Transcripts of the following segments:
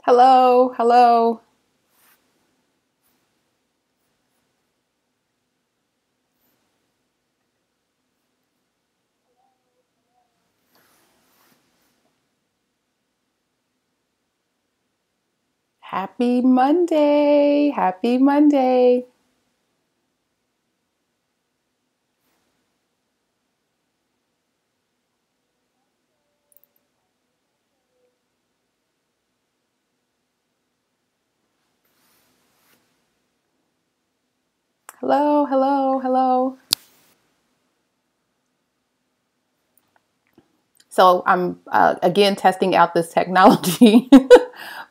Hello, hello. Happy Monday. Happy Monday. Hello, hello, hello. So I'm again testing out this technology.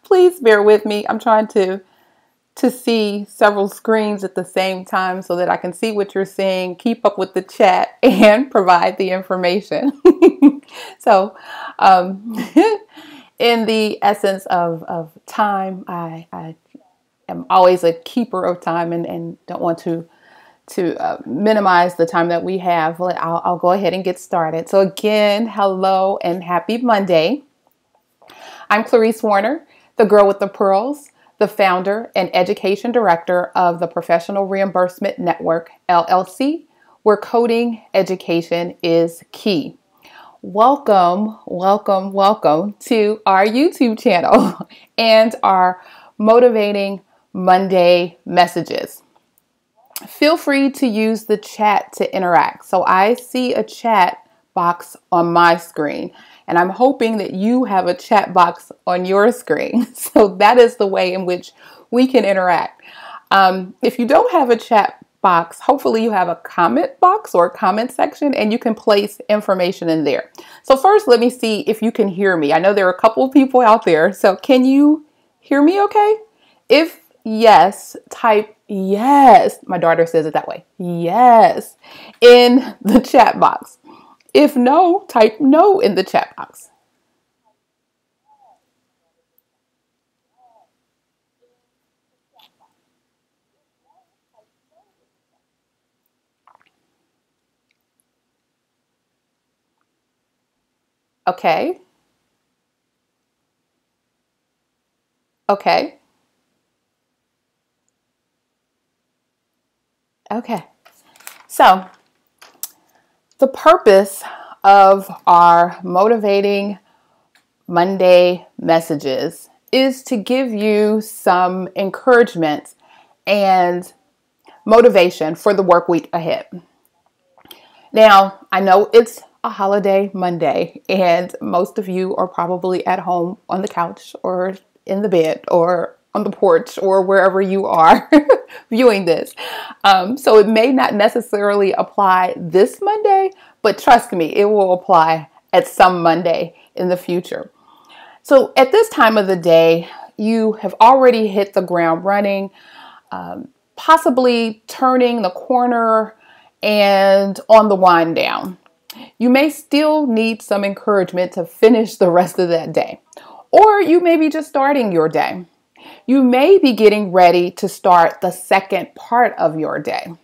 Please bear with me. I'm trying to see several screens at the same time so that I can see what you're saying, keep up with the chat, and provide the information. So in the essence of time, I am always a keeper of time and don't want to minimize the time that we have. I'll go ahead and get started. So again, hello and happy Monday. I'm Clarice Warner, the girl with the pearls, the founder and education director of the Professional Reimbursement Network, LLC, where coding education is key. Welcome, welcome, welcome to our YouTube channel and our Motivating Monday messages. Feel free to use the chat to interact. So I see a chat box on my screen, and I'm hoping that you have a chat box on your screen. So that is the way in which we can interact. If you don't have a chat box, hopefully you have a comment box or a comment section, and you can place information in there. So first, let me see if you can hear me. I know there are a couple of people out there. So can you hear me okay? If yes, type yes. My daughter says it that way. Yes, in the chat box. If no, type no in the chat box. Okay. Okay. Okay. So the purpose of our Motivating Monday messages is to give you some encouragement and motivation for the work week ahead. Now, I know it's a holiday Monday, and most of you are probably at home on the couch or in the bed or on the porch or wherever you are viewing this. So it may not necessarily apply this Monday, but trust me, it will apply at some Monday in the future. So at this time of the day, you have already hit the ground running, possibly turning the corner and on the wind down. You may still need some encouragement to finish the rest of that day, or you may be just starting your day. You may be getting ready to start the second part of your day.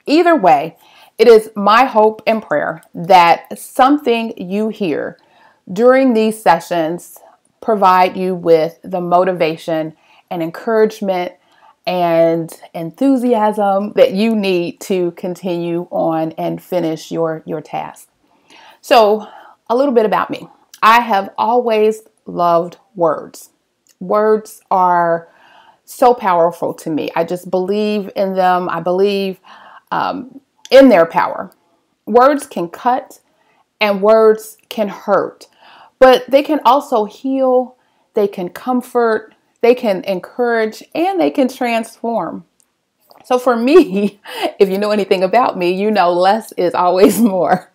Either way, it is my hope and prayer that something you hear during these sessions provide you with the motivation and encouragement and enthusiasm that you need to continue on and finish your task. So a little bit about me. I have always loved words. Words are so powerful to me. I just believe in them. I believe in their power. Words can cut and words can hurt, but they can also heal, they can comfort, they can encourage, and they can transform. So for me, if you know anything about me, you know less is always more.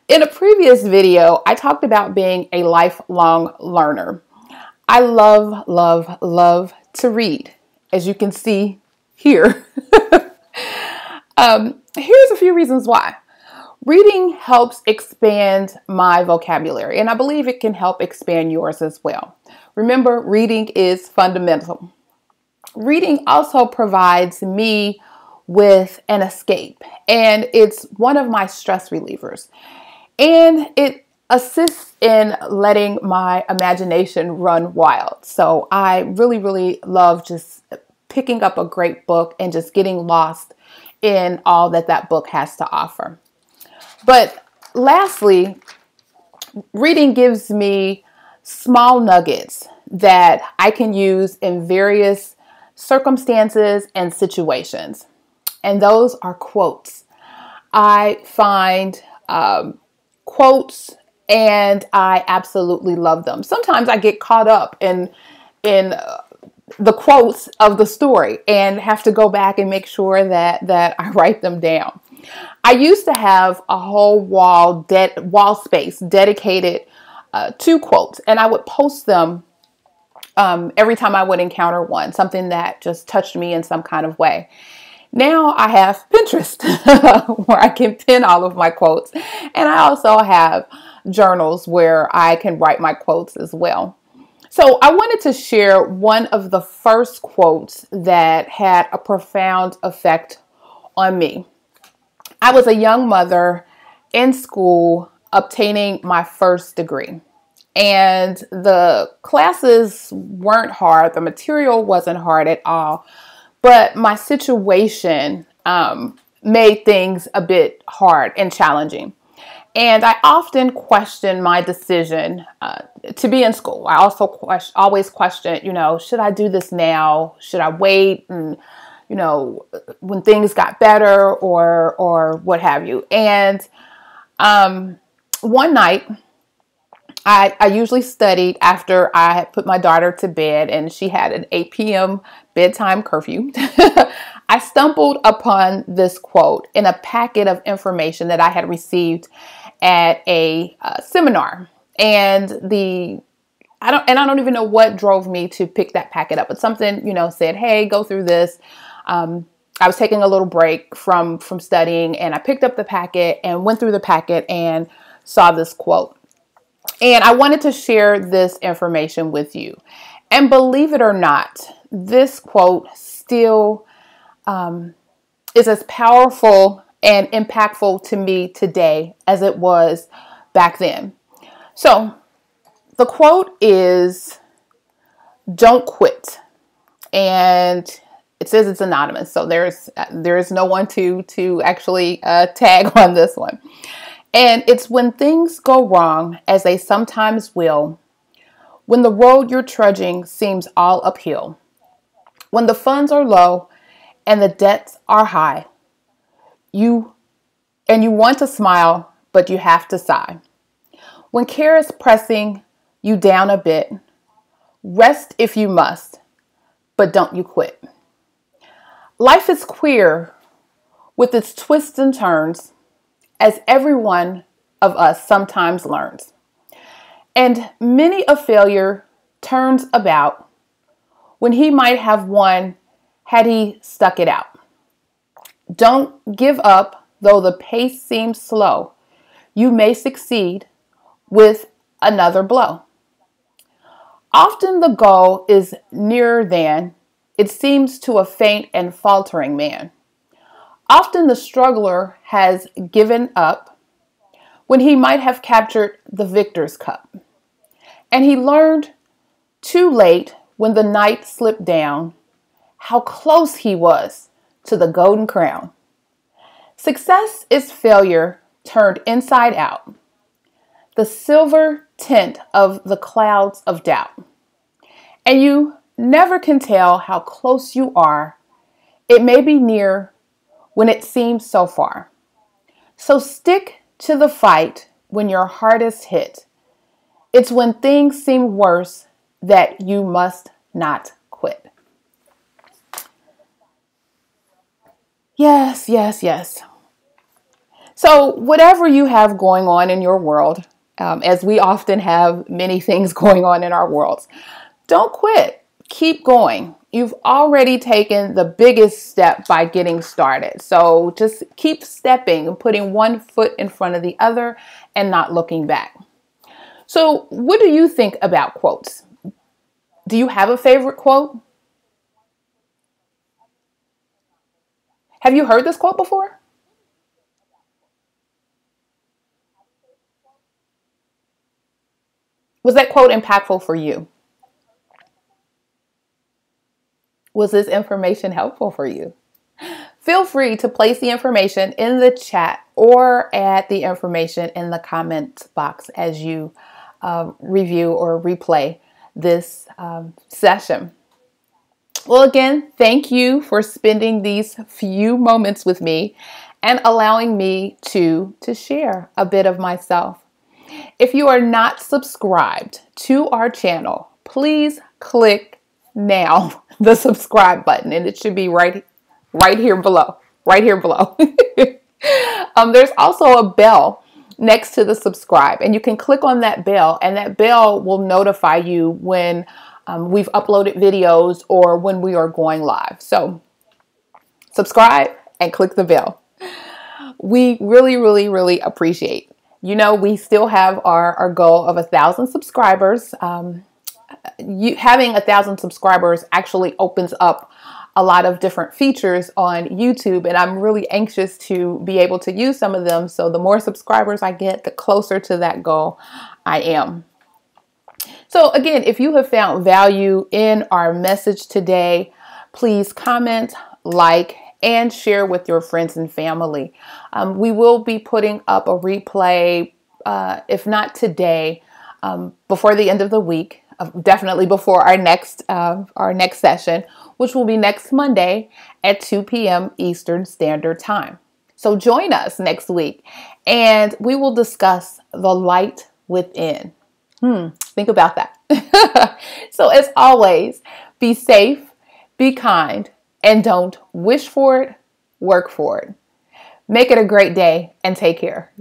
In a previous video, I talked about being a lifelong learner. I love, love, love to read, as you can see here. Here's a few reasons why. Reading helps expand my vocabulary, and I believe it can help expand yours as well. Remember, reading is fundamental. Reading also provides me with an escape, and it's one of my stress relievers. And it assists in letting my imagination run wild. So I really, really love just picking up a great book and just getting lost in all that that book has to offer. But lastly, reading gives me small nuggets that I can use in various circumstances and situations. And those are quotes. I find quotes and I absolutely love them. Sometimes I get caught up in the quotes of the story and have to go back and make sure that I write them down. I used to have a whole wall space dedicated to quotes, and I would post them every time I would encounter one, something that just touched me in some kind of way. Now I have Pinterest where I can pin all of my quotes, and I also have journals where I can write my quotes as well. So I wanted to share one of the first quotes that had a profound effect on me. I was a young mother in school obtaining my first degree. And the classes weren't hard. The material wasn't hard at all. But my situation made things a bit hard and challenging. And I often question my decision to be in school. I also always question, should I do this now? Should I wait? And, when things got better or what have you. And one night, I usually studied after I had put my daughter to bed, and she had an 8 p.m. bedtime curfew. I stumbled upon this quote in a packet of information that I had received at a seminar. And I don't even know what drove me to pick that packet up, but something, said, hey, go through this. I was taking a little break from studying, and I picked up the packet and went through the packet and saw this quote. And I wanted to share this information with you. And believe it or not, this quote still is as powerful and impactful to me today as it was back then. So the quote is, "Don't quit." And it says it's anonymous. So there is no one to actually tag on this one. And it's when things go wrong, as they sometimes will, when the road you're trudging seems all uphill, when the funds are low and the debts are high, you want to smile, but you have to sigh. When care is pressing you down a bit, rest if you must, but don't you quit. Life is queer with its twists and turns, as every one of us sometimes learns. And many a failure turns about when he might have won had he stuck it out. Don't give up, though the pace seems slow. You may succeed with another blow. Often the goal is nearer than it seems to a faint and faltering man. Often the struggler has given up when he might have captured the victor's cup. And he learned too late when the night slipped down how close he was to the golden crown. Success is failure turned inside out, the silver tint of the clouds of doubt. And you never can tell how close you are. It may be near when it seems so far. So stick to the fight when your heart is hit. It's when things seem worse that you must not quit. Yes, yes, yes. So whatever you have going on in your world, as we often have many things going on in our worlds, don't quit. Keep going. You've already taken the biggest step by getting started. So just keep stepping and putting one foot in front of the other and not looking back. So what do you think about quotes? Do you have a favorite quote? Have you heard this quote before? Was that quote impactful for you? Was this information helpful for you? Feel free to place the information in the chat or add the information in the comments box as you review or replay this session. Well, again, thank you for spending these few moments with me and allowing me to share a bit of myself. If you are not subscribed to our channel, please click now the subscribe button, and it should be right here below, There's also a bell next to the subscribe, and you can click on that bell, and that bell will notify you when we've uploaded videos or when we are going live. So subscribe and click the bell. We really, really, really appreciate. We still have our goal of 1,000 subscribers. Having 1,000 subscribers actually opens up a lot of different features on YouTube, and I'm really anxious to be able to use some of them. So the more subscribers I get, the closer to that goal I am. So again, if you have found value in our message today, please comment, like, and share with your friends and family. We will be putting up a replay, if not today, before the end of the week, definitely before our next session, which will be next Monday at 2 p.m. Eastern Standard Time. So join us next week, and we will discuss the light within. Think about that. So as always, be safe, be kind, and don't wish for it, work for it. Make it a great day and take care.